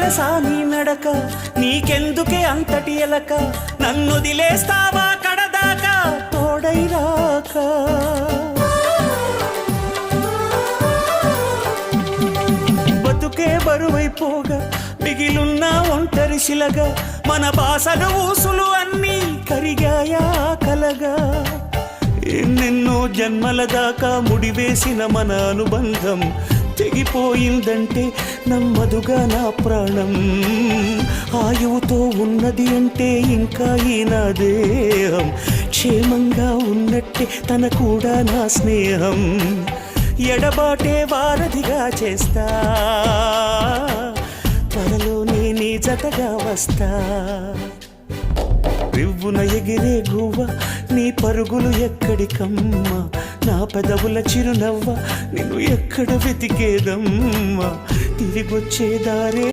తెలుసా నీ నడక, నీకెందుకే అంతటి ఎలక, నన్నొదిలేస్తావా కడదాకా తోడై రాక. బతుకే బరువైపోగా మిగిలున్న ఒంటరి శిలగా, మన బాసలు ఊసులు అన్నీ కరిగాయా కలగా. ఎన్నెన్నో జన్మల దాకా ముడివేసిన మన అనుబంధం తెగిపోయిందంటే నమ్మదుగా నా ప్రాణం. ఆయువుతో ఉన్నది అంటే ఇంకా ఈ నా దేహం, క్షేమంగా ఉన్నట్టే తన కూడా నా స్నేహం. ఎడబాటే వారధిగా చేస్తా, త్వరలోనే నీ జతగా వస్తా. రివ్వున ఎగిరే గువ్వ నీ పరుగులు ఎక్కడికమ్మా, నా పెదవుల చిరునవ్వ నిన్ను ఎక్కడ వెతికేదమ్మా. తిరిగొచ్చే దారే